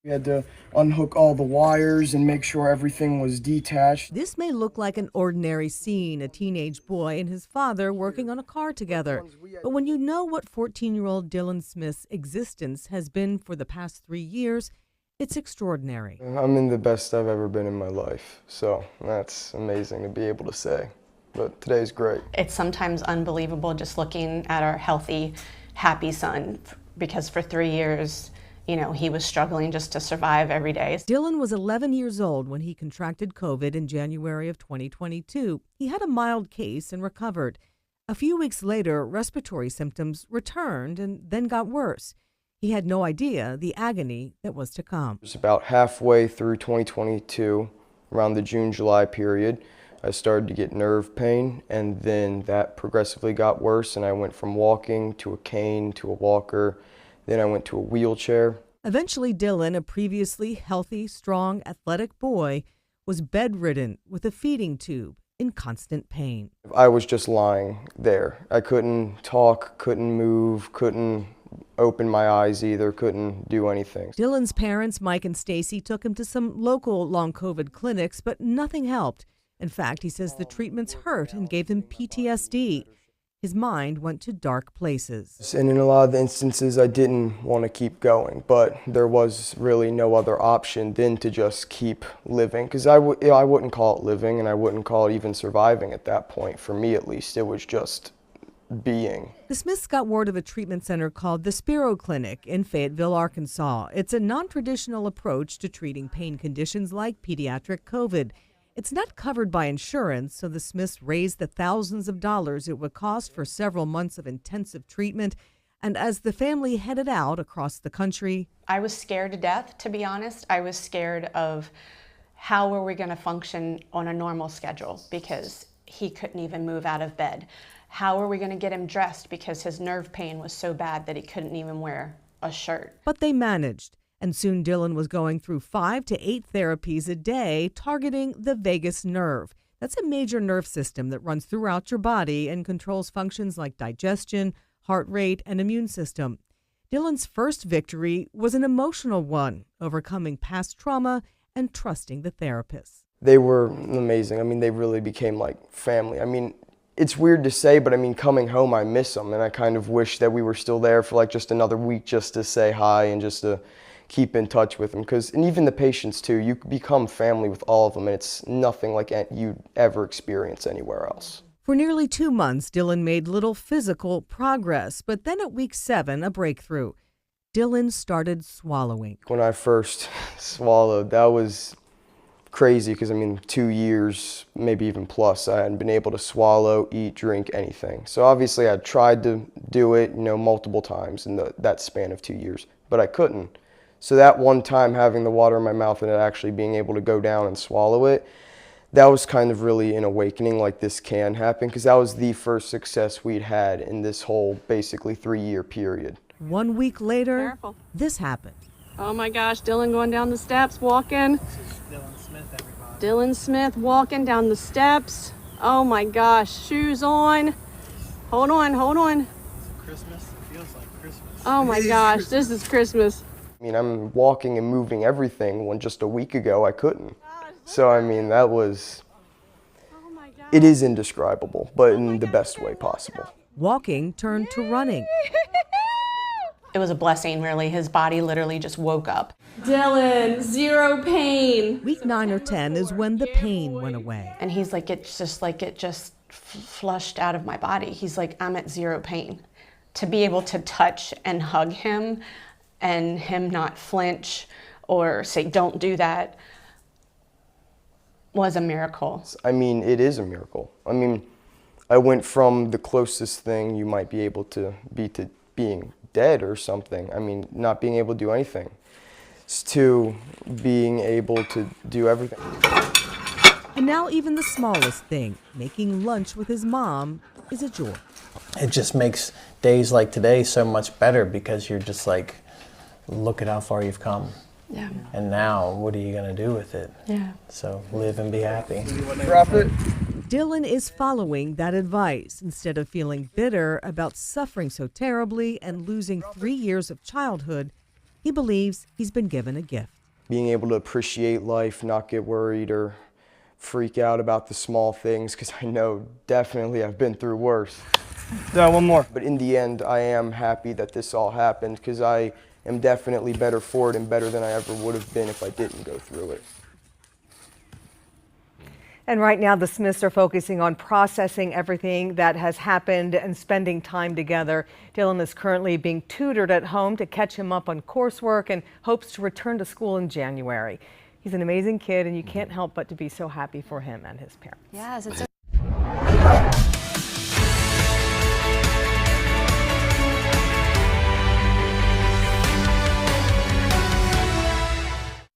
We had to unhook all the wires and make sure everything was detached. This may look like an ordinary scene, a teenage boy and his father working on a car together. But when you know what 14-year-old Dylan Smith's existence has been for the past 3 years, it's extraordinary. I'm in the best I've ever been in my life, so that's amazing to be able to say. But today's great. It's sometimes unbelievable just looking at our healthy, happy son, because for 3 years, he was struggling just to survive every day. Dylan was 11 years old when he contracted COVID in January of 2022. He had a mild case and recovered. A few weeks later, respiratory symptoms returned and then got worse. He had no idea the agony that was to come. It was about halfway through 2022, around the June-July period, I started to get nerve pain, and then that progressively got worse, and I went from walking to a cane to a walker. Then I went to a wheelchair. Eventually, Dylan, a previously healthy, strong, athletic boy, was bedridden with a feeding tube in constant pain. I was just lying there. I couldn't talk, couldn't move, couldn't open my eyes either, couldn't do anything. Dylan's parents, Mike and Stacey, took him to some local long COVID clinics, but nothing helped. In fact, he says the treatments hurt and gave him PTSD. His mind went to dark places. And in a lot of the instances, I didn't want to keep going, but there was really no other option than to just keep living. Because I wouldn't call it living, and I wouldn't call it even surviving at that point. For me, at least, it was just being. The Smiths got word of a treatment center called the Spiro Clinic in Fayetteville, Arkansas. It's a non-traditional approach to treating pain conditions like pediatric COVID. It's not covered by insurance, so the Smiths raised the thousands of dollars it would cost for several months of intensive treatment. And as the family headed out across the country, I was scared to death, to be honest. I was scared of how were we going to function on a normal schedule, because he couldn't even move out of bed. How are we going to get him dressed, because his nerve pain was so bad that he couldn't even wear a shirt. But they managed. And soon Dylan was going through 5 to 8 therapies a day targeting the vagus nerve. That's a major nerve system that runs throughout your body and controls functions like digestion, heart rate, and immune system. Dylan's first victory was an emotional one, overcoming past trauma and trusting the therapists. They were amazing. I mean, they really became like family. I mean, it's weird to say, but I mean, coming home, I miss them. And I kind of wish that we were still there for like just another week just to say hi and just to keep in touch with them, and even the patients too, you become family with all of them, and it's nothing like you'd ever experience anywhere else. For nearly 2 months, Dylan made little physical progress, but then at week 7, a breakthrough. Dylan started swallowing. When I first swallowed, that was crazy, because I mean, 2 years, maybe even plus, I hadn't been able to swallow, eat, drink, anything. So obviously I tried to do it, multiple times in that span of 2 years, but I couldn't. So that one time having the water in my mouth and it actually being able to go down and swallow it, that was kind of really an awakening, like this can happen, because that was the first success we'd had in this whole basically 3-year period. 1 week later, Careful. This happened. Oh my gosh, Dylan going down the steps, walking. This is Dylan Smith, everybody. Dylan Smith walking down the steps. Oh my gosh, shoes on. Hold on, hold on. Christmas, it feels like Christmas. Oh my gosh, this is Christmas. I mean, I'm walking and moving everything when just a week ago I couldn't. So I mean, that was, Oh my gosh. it is indescribable, but in the best way possible. Walking turned to running. It was a blessing, really. His body literally just woke up. Dylan, 0 pain. Week 9 or 10 is when the pain went away. And he's like, it just flushed out of my body. He's like, I'm at 0 pain. To be able to touch and hug him and him not flinch or say, don't do that, was a miracle. I mean, it is a miracle. I mean, I went from the closest thing you might be able to be to being dead or something. I mean, not being able to do anything, to being able to do everything. And now even the smallest thing, making lunch with his mom, is a joy. It just makes days like today so much better, because you're just like, look at how far you've come. Yeah. And now, what are you going to do with it? Yeah. So live and be happy. Drop it. Dylan is following that advice instead of feeling bitter about suffering so terribly and losing 3 years of childhood. he believes he's been given a gift. Being able to appreciate life, not get worried or freak out about the small things, because I know definitely I've been through worse. Yeah, one more. But in the end, I am happy that this all happened, because I am definitely better for it and better than I ever would have been if I didn't go through it. And right now, the Smiths are focusing on processing everything that has happened and spending time together. Dylan is currently being tutored at home to catch him up on coursework and hopes to return to school in January. He's an amazing kid, and you can't help but to be so happy for him and his parents. Yes, it's so